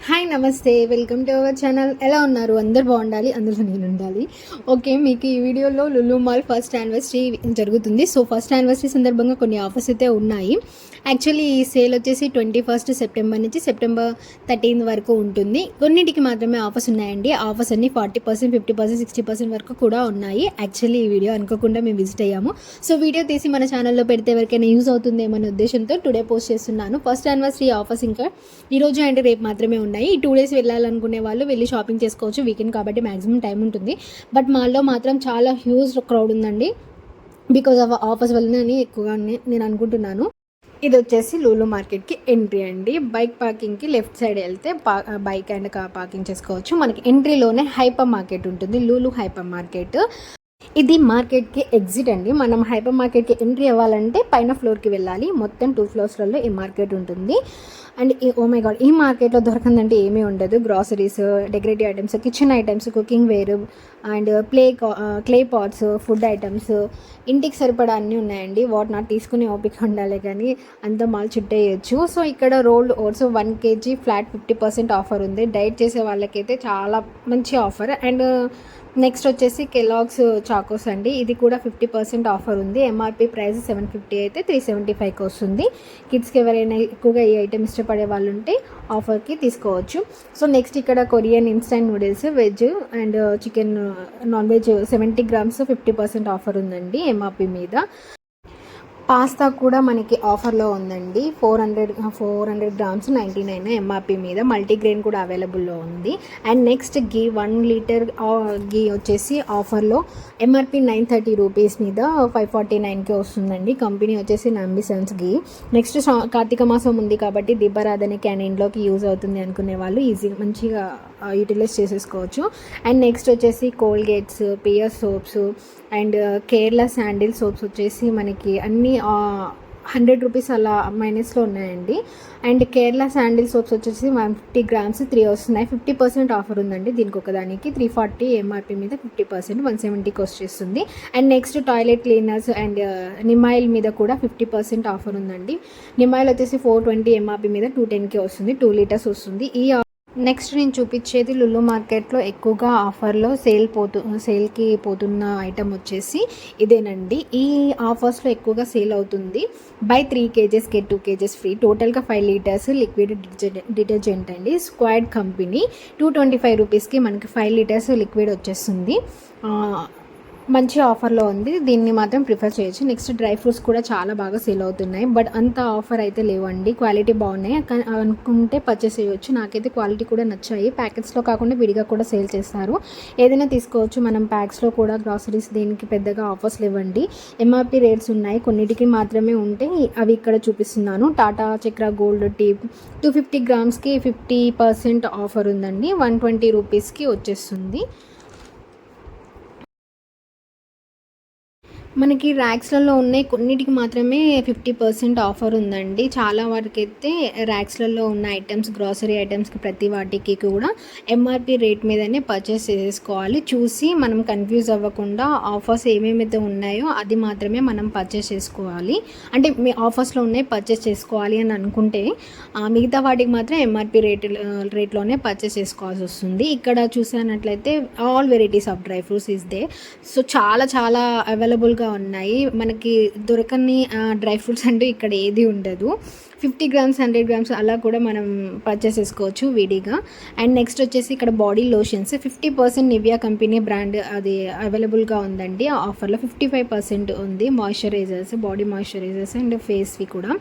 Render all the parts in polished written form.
Hi నమస్తే, welcome to our channel. ఎలా ఉన్నారు? అందరు బాగుండాలి, అందులో నేను ఉండాలి. ఓకే, మీకు ఈ వీడియోలో లులు మాల్ ఫస్ట్ యానివర్సరీ జరుగుతుంది. సో ఫస్ట్ యానివర్సరీ సందర్భంగా కొన్ని ఆఫర్స్ అయితే ఉన్నాయి. యాక్చువల్లీ ఈ సేల్ వచ్చేసి 21 సెప్టెంబర్ నుంచి సెప్టెంబర్ 13 వరకు ఉంటుంది. కొన్నిటికి మాత్రమే ఆఫర్స్ ఉన్నాయండి. ఆఫర్స్ అన్ని 40%, 50%, 60% వరకు కూడా ఉన్నాయి. యాక్చువల్లీ ఈ వీడియో అనుకోకుండా మేము విజిట్ అయ్యాము. సో వీడియో తీసి మన ఛానల్లో పెడితే ఎవరికైనా యూజ్ అవుతుందేమన్న ఉద్దేశంతో టుడే పోస్ట్ చేస్తున్నాను. ఫస్ట్ యానివర్సరీ ఆఫర్స్ ఇంకా ఈరోజు అంటే రేపు మాత్రమే ఉన్నాయి. ఈ 2 days వెళ్ళాలనుకునే వాళ్ళు వెళ్ళి షాపింగ్ చేసుకోవచ్చు. వీకెండ్ కాబట్టి మ్యాక్సిమం టైం ఉంటుంది. బట్ మాల్లో మాత్రం చాలా హ్యూజ్ క్రౌడ్ ఉందండి. బికాజ్ ఆఫ్ ఆఫర్స్ వల్లనే ఎక్కువగా నేను అనుకుంటున్నాను. ఇది వచ్చేసి లూలు మార్కెట్కి ఎంట్రీ అండి. బైక్ పార్కింగ్కి లెఫ్ట్ సైడ్ వెళ్తే బైక్ అండ్ కార్ పార్కింగ్ చేసుకోవచ్చు. మనకి ఎంట్రీలోనే హైపర్ మార్కెట్ ఉంటుంది, లూలు హైపర్ మార్కెట్. ఇది మార్కెట్కి ఎగ్జిట్ అండి. మనం హైపర్ మార్కెట్కి ఎంట్రీ అవ్వాలంటే పైన ఫ్లోర్కి వెళ్ళాలి. మొత్తం 2 floors ఈ మార్కెట్ ఉంటుంది. అండ్ ఓ మై గాడ్, ఈ మార్కెట్లో దొరకందంటే ఏమీ ఉండదు. Groceries, decorative items, kitchen items, cooking ware and clay pots, food items, ఇంటికి సరిపడా అన్నీ ఉన్నాయండి. వాట్ నాట్ తీసుకునే ఓపిక ఉండాలి, కానీ అంత మాల్ చుట్టేయచ్చు. సో ఇక్కడ rolled oats 1 kg flat 50% offer ఉంది. డైట్ చేసే వాళ్ళకైతే చాలా మంచి ఆఫర్. అండ్ నెక్స్ట్ వచ్చేసి కెలాగ్స్ చాకోస్ అండి. ఇది కూడా 50% ఆఫర్ ఉంది. ఎంఆర్పి ప్రైస్ 750 అయితే 375కి వస్తుంది. కిడ్స్కి ఎవరైనా ఎక్కువగా ఈ ఐటమ్ ఇష్టపడే వాళ్ళు ఉంటే ఆఫర్కి తీసుకోవచ్చు. సో నెక్స్ట్ ఇక్కడ Korean instant noodles, veg and chicken, non veg 70 grams 50% offer ఉందండి ఎంఆర్పి మీద. పాస్తా కూడా మనకి ఆఫర్లో ఉందండి. 400 grams 99 ఎంఆర్పి మీద. మల్టీగ్రెయిన్ కూడా అవైలబుల్లో ఉంది. అండ్ నెక్స్ట్ గీ 1 liter గీ వచ్చేసి ఆఫర్లో ఎంఆర్పి 930 రూపీస్ మీద 549కి వస్తుందండి. కంపెనీ వచ్చేసి అంబిసన్స్ గీ. నెక్స్ట్ కార్తీక మాసం ఉంది కాబట్టి దీపారాధన క్యానీన్లోకి యూజ్ అవుతుంది అనుకునే వాళ్ళు ఈజీగా మంచిగా యూటిలైజ్ చేసేసుకోవచ్చు. అండ్ నెక్స్ట్ వచ్చేసి Colgates, Pears soaps and Kerala sandal soaps వచ్చేసి మనకి అన్నీ 100 రూపీస్ అలా మైనస్లో ఉన్నాయండి. అండ్ కేరళ శాండిల్ సోప్స్ వచ్చేసి 150 grams 3 వస్తున్నాయి. 50% ఆఫర్ ఉందండి దీనికి. ఒకదానికి 340 ఎంఆర్పి మీద 50%, 170కి వచ్చేస్తుంది. And next toilet cleaners and Nimyle మీద కూడా 50% ఆఫర్ ఉందండి. నిమాయిల్ వచ్చేసి 420 ఎంఆర్పి మీద 210కి వస్తుంది. 2 liters వస్తుంది. నెక్స్ట్ నేను చూపించేది లులు మార్కెట్లో ఎక్కువగా ఆఫర్లో సేల్కి పోతున్న ఐటమ్ వచ్చేసి ఇదేనండి. ఈ ఆఫర్స్లో ఎక్కువగా సేల్ అవుతుంది. By 3 kgs get 2 kgs free. టోటల్గా 5 liters లిక్విడ్ డిటర్జెంట్ అండి. స్క్వాడ్ కంపెనీ 225 రూపీస్కి మనకి 5 liters లిక్విడ్ వచ్చేస్తుంది. మంచి ఆఫర్లో ఉంది. దీన్ని మాత్రం ప్రిఫర్ చేయొచ్చు. నెక్స్ట్ డ్రై ఫ్రూట్స్ కూడా చాలా బాగా సేల్ అవుతున్నాయి. బట్ అంత ఆఫర్ అయితే లేవండి. క్వాలిటీ బాగున్నాయి అనుకుంటే పర్చేస్ చేయవచ్చు. నాకైతే క్వాలిటీ కూడా నచ్చాయి. ప్యాకెట్స్లో కాకుండా విడిగా కూడా సేల్ చేస్తారు. ఏదైనా తీసుకోవచ్చు మనం ప్యాక్స్లో కూడా. గ్రాసరీస్ దీనికి పెద్దగా ఆఫర్స్ లేవండి. ఎంఆర్పి రేట్స్ ఉన్నాయి, కొన్నిటికి మాత్రమే ఉంటాయి. అవి ఇక్కడ చూపిస్తున్నాను. టాటా చక్ర గోల్డ్ టీ 250 grams 50% ఆఫర్ ఉందండి. 120 రూపీస్కి వచ్చేస్తుంది. మనకి ర్యాక్స్లలో ఉన్నాయి, కొన్నిటికి మాత్రమే 50% ఆఫర్ ఉందండి. చాలా వరకు అయితే ర్యాక్స్లలో ఉన్న ఐటమ్స్, గ్రాసరీ ఐటమ్స్కి ప్రతి వాటికి కూడా ఎంఆర్పి రేట్ మీదనే పర్చేస్ చేసుకోవాలి. చూసి మనం కన్ఫ్యూజ్ అవ్వకుండా ఆఫర్స్ ఏమేమైతే ఉన్నాయో అది మాత్రమే మనం పర్చేస్ చేసుకోవాలి. అంటే మీ ఆఫర్స్లో ఉన్నాయి పర్చేస్ చేసుకోవాలి అని అనుకుంటే మిగతా వాటికి మాత్రం ఎంఆర్పి రేట్లోనే పర్చేస్ చేసుకోవాల్సి వస్తుంది. ఇక్కడ చూసినట్లయితే all varieties of dry fruits is they. So చాలా అవైలబుల్గా ఉన్నాయి. మనకి దొరకని డ్రై ఫ్రూట్స్ అంటూ ఇక్కడ ఏది ఉండదు. 50 grams 100 grams అలా కూడా మనం పర్చేస్ చేసుకోవచ్చు విడిగా. అండ్ నెక్స్ట్ వచ్చేసి ఇక్కడ body lotions 50% Nivea company brand అది అవైలబుల్గా ఉందండి. ఆఫర్లో 55% ఉంది. మాయిశ్చరైజర్స్, బాడీ మాయిశ్చరైజర్స్ అండ్ ఫేస్వి కూడా.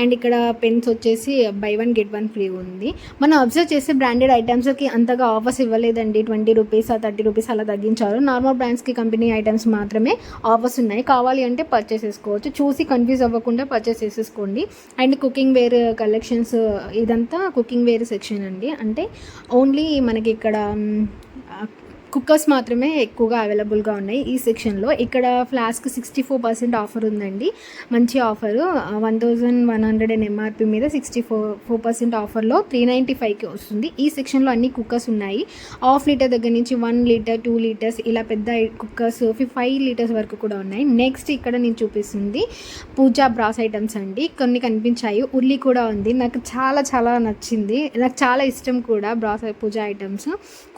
అండ్ ఇక్కడ పెన్స్ వచ్చేసి బై 1 get 1 ఫ్రీ ఉంది. మనం అబ్జర్వ్ చేసే బ్రాండెడ్ ఐటమ్స్కి అంతగా ఆఫర్స్ ఇవ్వలేదండి. 20 రూపీస్ 30 రూపీస్ అలా తగ్గించారు. నార్మల్ బ్రాండ్స్కి కంపెనీ ఐటమ్స్ మాత్రమే ఆఫర్స్ ఉన్నాయి. కావాలి అంటే పర్చేస్ చేసుకోవచ్చు. చూసి కన్ఫ్యూజ్ అవ్వకుండా పర్చేస్ చేసేసుకోండి. అండ్ కుకింగ్ వేర్ కలెక్షన్స్, ఇదంతా కుకింగ్ వేర్ సెక్షన్ అండి. అంటే ఓన్లీ మనకి ఇక్కడ కుక్కర్స్ మాత్రమే ఎక్కువగా అవైలబుల్గా ఉన్నాయి ఈ సెక్షన్లో. ఇక్కడ ఫ్లాస్క్ 64% ఆఫర్ ఉందండి, మంచి ఆఫరు. 1100 ఎంఆర్పి మీద 64% ఆఫర్లో 395కి వస్తుంది. ఈ సెక్షన్లో అన్ని కుక్కర్స్ ఉన్నాయి. హాఫ్ లీటర్ దగ్గర నుంచి 1 లీటర్ 2 లీటర్స్ ఇలా పెద్ద కుక్కర్స్ 5 లీటర్స్ వరకు కూడా ఉన్నాయి. నెక్స్ట్ ఇక్కడ నేను చూపిస్తుంది పూజా బ్రాస్ ఐటమ్స్ అండి. కొన్ని కనిపించాయి, ఉల్లి కూడా ఉంది. నాకు చాలా చాలా నచ్చింది, నాకు చాలా ఇష్టం కూడా బ్రాస్ పూజా ఐటమ్స్.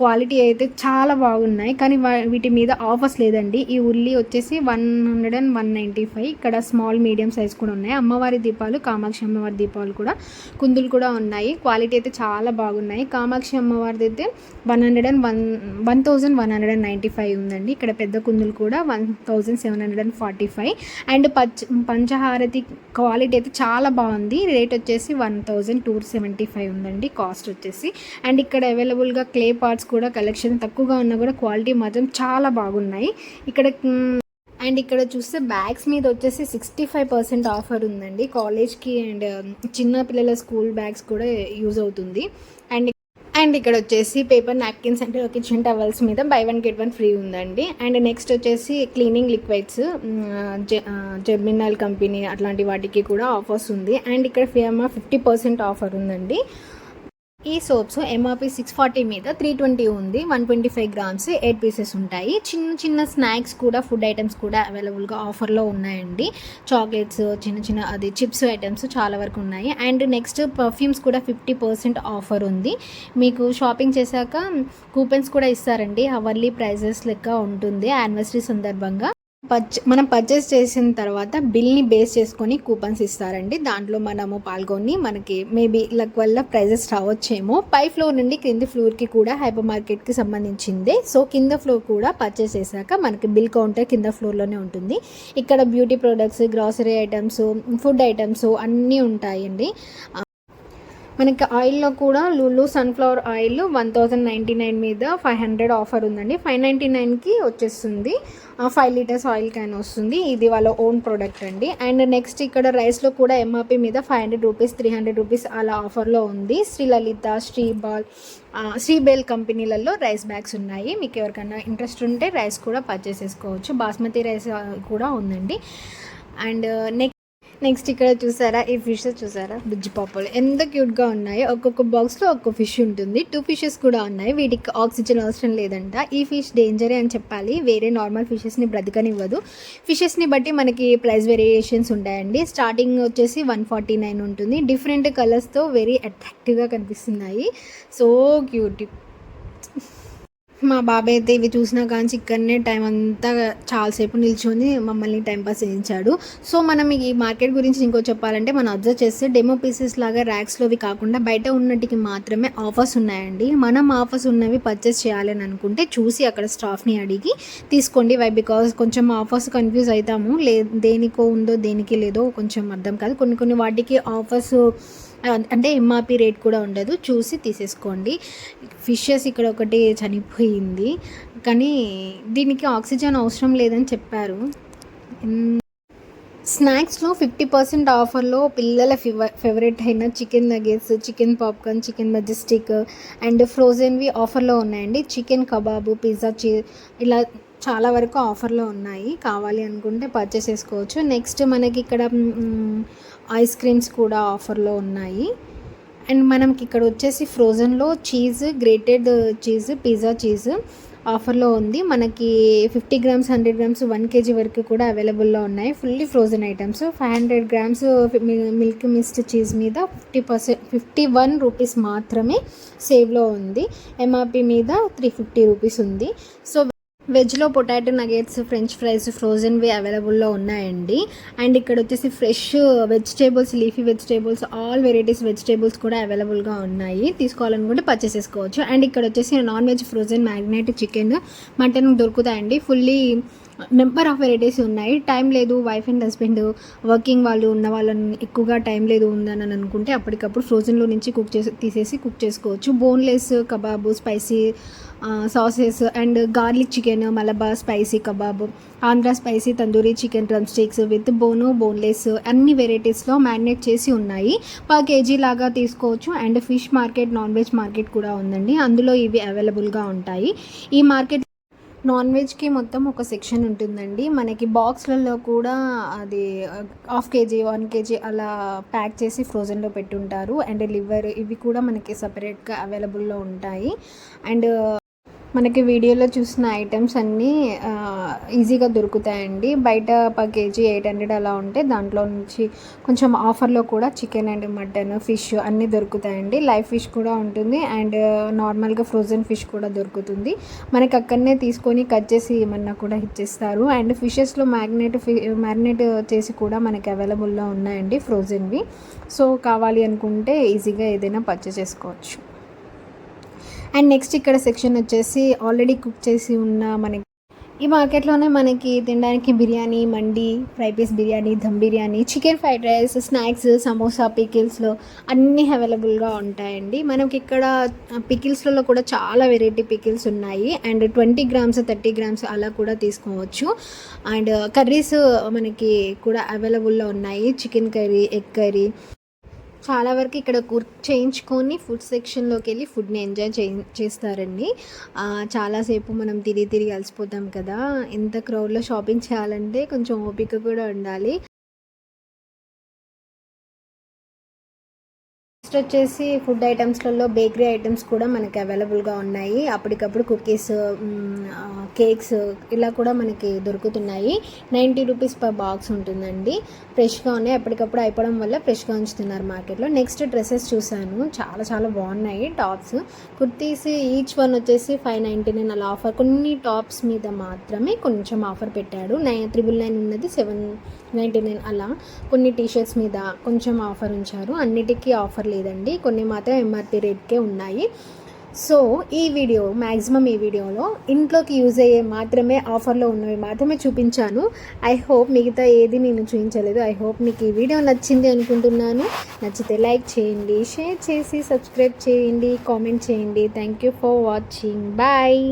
క్వాలిటీ అయితే చాలా బాగున్నాయి, కానీ వీటి మీద ఆఫర్స్ లేదండి. ఈ ఉల్లి వచ్చేసి 100 and 195. ఇక్కడ స్మాల్ మీడియం సైజ్ కూడా ఉన్నాయి. అమ్మవారి దీపాలు, కామాక్షి అమ్మవారి దీపాలు కూడా, కుందులు కూడా ఉన్నాయి. క్వాలిటీ అయితే చాలా బాగున్నాయి. కామాక్షి అమ్మవారిది అయితే 1195 ఉందండి. ఇక్కడ పెద్ద కుందులు కూడా 1745. అండ్ పంచహారతి క్వాలిటీ అయితే చాలా బాగుంది. రేట్ వచ్చేసి 1275 ఉందండి కాస్ట్ వచ్చేసి. అండ్ ఇక్కడ అవైలబుల్గా క్లే పార్ట్స్ కూడా కలెక్షన్ తక్కువగా ఉన్నా కూడా క్వాలిటీ మాత్రం చాలా బాగున్నాయి ఇక్కడ. అండ్ ఇక్కడ చూస్తే బ్యాగ్స్ మీద వచ్చేసి 65% ఆఫర్ ఉందండి. కాలేజ్కి అండ్ చిన్న పిల్లల స్కూల్ బ్యాగ్స్ కూడా యూజ్ అవుతుంది. అండ్ ఇక్కడ వచ్చేసి పేపర్ నాప్కిన్స్ అంటే కిచెన్ టవల్స్ మీద బై 1 get 1 ఫ్రీ ఉందండి. అండ్ నెక్స్ట్ వచ్చేసి క్లీనింగ్ లిక్విడ్స్, జెర్మినల్ కంపెనీ అట్లాంటి వాటికి కూడా ఆఫర్స్ ఉంది. అండ్ ఇక్కడ ఫియామా 50% ఆఫర్ ఉందండి. ఈ సోప్స్ ఎంఆర్పి 640 మీద 320 ఉంది. 125 grams 8 pieces ఉంటాయి. చిన్న చిన్న స్నాక్స్ కూడా, ఫుడ్ ఐటమ్స్ కూడా అవైలబుల్గా ఆఫర్లో ఉన్నాయండి. చాక్లెట్స్, చిన్న చిన్న అది చిప్స్ ఐటమ్స్ చాలా వరకు ఉన్నాయి. అండ్ నెక్స్ట్ పర్ఫ్యూమ్స్ కూడా 50% ఆఫర్ ఉంది. మీకు షాపింగ్ చేశాక కూపన్స్ కూడా ఇస్తారండి, అవర్లీ ప్రైజెస్ లెక్క ఉంటుంది. యానివర్సరీ సందర్భంగా మనం పర్చేస్ చేసిన తర్వాత బిల్ని బేస్ చేసుకొని కూపన్స్ ఇస్తారండి. దాంట్లో మనము పాల్గొని మనకి మేబీ లక్ వల్ల ప్రైజెస్ రావచ్చేమో. పై ఫ్లోర్ నుండి కింది ఫ్లోర్కి కూడా హైపర్ మార్కెట్కి సంబంధించిందే. సో కింద ఫ్లోర్ కూడా పర్చేస్ చేశాక మనకి బిల్ కౌంటర్ కింద ఫ్లోర్లోనే ఉంటుంది. ఇక్కడ beauty products, grocery items, food items అన్నీ ఉంటాయండి. మనకి ఆయిల్లో కూడా లులు సన్ఫ్లవర్ ఆయిల్ 1099 మీద 500 ఆఫర్ ఉందండి. 599కి వచ్చేస్తుంది. 5 లీటర్స్ ఆయిల్ క్యాన్ వస్తుంది. ఇది వాళ్ళ ఓన్ ప్రోడక్ట్ అండి. అండ్ నెక్స్ట్ ఇక్కడ రైస్లో కూడా ఎంఆర్పి మీద 500 రూపీస్ 300 రూపీస్ అలా ఆఫర్లో ఉంది. శ్రీలలిత, శ్రీబేల్ కంపెనీలలో రైస్ బ్యాగ్స్ ఉన్నాయి. మీకు ఎవరికైనా ఇంట్రెస్ట్ ఉంటే రైస్ కూడా పర్చేస్ చేసుకోవచ్చు. బాస్మతి రైస్ కూడా ఉందండి. అండ్ నెక్స్ట్ ఇక్కడ చూసారా, ఈ ఫిషెస్ చూసారా, బుజ్జి పాపలు ఎంత క్యూట్గా ఉన్నాయో. ఒక్కొక్క బాక్స్లో ఒక్కొక్క ఫిష్ ఉంటుంది. 2 fishes కూడా ఉన్నాయి. వీటికి ఆక్సిజన్ అవసరం లేదంట. ఈ ఫిష్ డేంజరే అని చెప్పాలి, వేరే నార్మల్ ఫిషెస్ని బ్రతకనివ్వదు. ఫిషెస్ని బట్టి మనకి ప్రైస్ వేరియేషన్స్ ఉంటాయండి. స్టార్టింగ్ వచ్చేసి 149 ఉంటుంది. డిఫరెంట్ కలర్స్తో వెరీ అట్రాక్టివ్గా కనిపిస్తున్నాయి. So cute. మా బాబాయ్ అయితే ఇవి చూసినా కానీ ఇక్కడనే టైం అంతా చాలాసేపు నిల్చొని మమ్మల్ని టైంపాస్ చేయించాడు. సో మనం ఈ మార్కెట్ గురించి ఇంకో చెప్పాలంటే, మనం అబ్జర్వ్ చేస్తే డెమో పీసెస్ లాగా ర్యాక్స్లోవి కాకుండా బయట ఉన్నటికి మాత్రమే ఆఫర్స్ ఉన్నాయండి. మనం ఆఫర్స్ ఉన్నవి పర్చేస్ చేయాలని అనుకుంటే చూసి అక్కడ స్టాఫ్ని అడిగి తీసుకోండి. బికాజ్ కొంచెం ఆఫర్స్ కన్ఫ్యూజ్ అవుతాము, దేనికో ఉందో దేనికి లేదో కొంచెం అర్థం కాదు. కొన్ని వాటికి ఆఫర్స్ అంటే ఎంఆర్పి రేట్ కూడా ఉండదు, చూసి తీసేసుకోండి. ఫిషెస్ ఇక్కడ ఒకటి చనిపోయింది, కానీ దీనికి ఆక్సిజన్ అవసరం లేదని చెప్పారు. స్నాక్స్లో 50% ఆఫర్లో పిల్లల ఫేవరెట్ అయిన chicken nuggets, chicken popcorn, chicken majestic and ఫ్రోజన్వి ఆఫర్లో ఉన్నాయండి. చికెన్ కబాబు, పిజ్జా, ఇలా చాలా వరకు ఆఫర్లో ఉన్నాయి. కావాలి అనుకుంటే పర్చేస్ చేసుకోవచ్చు. నెక్స్ట్ మనకి ఇక్కడ ఐస్ క్రీమ్స్ కూడా ఆఫర్లో ఉన్నాయి. అండ్ మనకి ఇక్కడ వచ్చేసి ఫ్రోజన్లో cheese, grated cheese, pizza cheese ఆఫర్లో ఉంది. మనకి 50 grams, 100 grams, 1 kg వరకు కూడా అవైలబుల్లో ఉన్నాయి. Fully frozen items. 500 grams Milk Mist cheese మీద 51 రూపీస్ మాత్రమే సేవ్లో ఉంది. ఎంఆర్పి మీద 350 రూపీస్ ఉంది. సో వెజ్లో పొటాటో నగెట్స్, ఫ్రెంచ్ ఫ్రైస్ ఫ్రోజన్వి అవైలబుల్లో ఉన్నాయండి. అండ్ ఇక్కడ వచ్చేసి fresh vegetables, leafy vegetables, all varieties vegetables కూడా అవైలబుల్గా ఉన్నాయి. తీసుకోవాలనుకుంటే పర్చేస్ చేసుకోవచ్చు. అండ్ ఇక్కడ వచ్చేసి non veg frozen magnet chicken, mutton దొరుకుతాయండి. ఫుల్లీ నెంబర్ ఆఫ్ వెరైటీస్ ఉన్నాయి. టైం లేదు, వైఫ్ అండ్ హస్బెండ్ వర్కింగ్ వాళ్ళు ఉన్న వాళ్ళని ఎక్కువగా టైం లేదు ఉందని అనుకుంటే అప్పటికప్పుడు ఫ్రోజన్లో నుంచి తీసేసి కుక్ చేసుకోవచ్చు. Boneless kebab, spicy sauces and garlic chicken, Malabar spicy kebab, Andhra spicy tandoori chicken drum sticks with boneless అన్ని వెరైటీస్లో మ్యారినేట్ చేసి ఉన్నాయి. per kg లాగా తీసుకోవచ్చు. And fish market, non veg market కూడా ఉందండి, అందులో ఇవి అవైలబుల్గా ఉంటాయి. ఈ మార్కెట్ నాన్ వెజ్కి మొత్తం ఒక సెక్షన్ ఉంటుందండి. మనకి బాక్స్లలో కూడా అది హాఫ్ కేజీ 1 kg అలా ప్యాక్ చేసి ఫ్రోజన్లో పెట్టుంటారు. అండ్ లివర్ ఇవి కూడా మనకి సపరేట్గా అవైలబుల్లో ఉంటాయి. అండ్ మనకి వీడియోలో చూసిన ఐటమ్స్ అన్నీ ఈజీగా దొరుకుతాయండి. బయట పర్ కేజీ 800 అలా ఉంటే దాంట్లో నుంచి కొంచెం ఆఫర్లో కూడా చికెన్ అండ్ మటన్ ఫిష్ అన్నీ దొరుకుతాయండి. లైవ్ ఫిష్ కూడా ఉంటుంది అండ్ నార్మల్గా ఫ్రోజన్ ఫిష్ కూడా దొరుకుతుంది. మనకి అక్కడనే తీసుకొని కట్ చేసి ఏమన్నా కూడా ఇచ్చేస్తారు. అండ్ ఫిషెస్లో మ్యారినేట్ చేసి కూడా మనకి అవైలబుల్లో ఉన్నాయండి ఫ్రోజన్వి. సో కావాలి అనుకుంటే ఈజీగా ఏదైనా పర్చేస్ చేసుకోవచ్చు. అండ్ నెక్స్ట్ ఇక్కడ సెక్షన్ వచ్చేసి ఆల్రెడీ కుక్ చేసి ఉన్న మనకి ఈ మార్కెట్లోనే మనకి తినడానికి బిర్యానీ, మండి, fry piece biryani, dum biryani, chicken fried rice, snacks, samosa, పికిల్స్లో అన్నీ అవైలబుల్గా ఉంటాయండి. మనకి ఇక్కడ పికిల్స్లలో కూడా చాలా వెరైటీ పికిల్స్ ఉన్నాయి. అండ్ 20 grams 30 grams అలా కూడా తీసుకోవచ్చు. అండ్ కర్రీస్ మనకి కూడా అవైలబుల్లో ఉన్నాయి. చికెన్ కర్రీ, ఎగ్ కర్రీ చాలా వరకు ఇక్కడ కుక్ చేయించుకొని ఫుడ్ సెక్షన్లోకి వెళ్ళి ఫుడ్ని ఎంజాయ్ చేస్తారండి. చాలాసేపు మనం తిరిగి అలసిపోతాం కదా, ఇంత క్రౌడ్లో షాపింగ్ చేయాలంటే కొంచెం ఓపిక కూడా ఉండాలి. నెక్స్ట్ వచ్చేసి ఫుడ్ ఐటమ్స్లలో బేకరీ ఐటమ్స్ కూడా మనకి అవైలబుల్గా ఉన్నాయి. అప్పటికప్పుడు కుకీస్, కేక్స్ ఇలా కూడా మనకి దొరుకుతున్నాయి. 90 రూపీస్ పర్ బాక్స్ ఉంటుందండి. ఫ్రెష్గా ఉన్నాయి, అప్పటికప్పుడు అయిపోవడం వల్ల ఫ్రెష్గా ఉంచుతున్నారు మార్కెట్లో. నెక్స్ట్ డ్రెస్సెస్ చూసాను, చాలా చాలా బాగున్నాయి. టాప్స్, కుర్తీస్ ఈచ్ వన్ వచ్చేసి 599 అలా ఆఫర్. కొన్ని టాప్స్ మీద మాత్రమే కొంచెం ఆఫర్ పెట్టాడు. 999 ఉన్నది 799 అలా. కొన్ని టీషర్ట్స్ మీద కొంచెం ఆఫర్ ఉంచారు. అన్నిటికీ ఆఫర్ లేదండి, కొన్ని మాత్రం ఎంఆర్పి రేట్కే ఉన్నాయి. సో ఈ వీడియోలో ఇంట్లోకి యూజ్ అయ్యే మాత్రమే ఆఫర్లో ఉన్నవి మాత్రమే చూపించాను. ఐ హోప్ మిగతా ఏది నేను చూపించలేదు. ఐ హోప్ మీకు ఈ వీడియో నచ్చింది అనుకుంటున్నాను. నచ్చితే లైక్ చేయండి, షేర్ చేసి సబ్స్క్రైబ్ చేయండి, కామెంట్ చేయండి. Thank you for watching. Bye.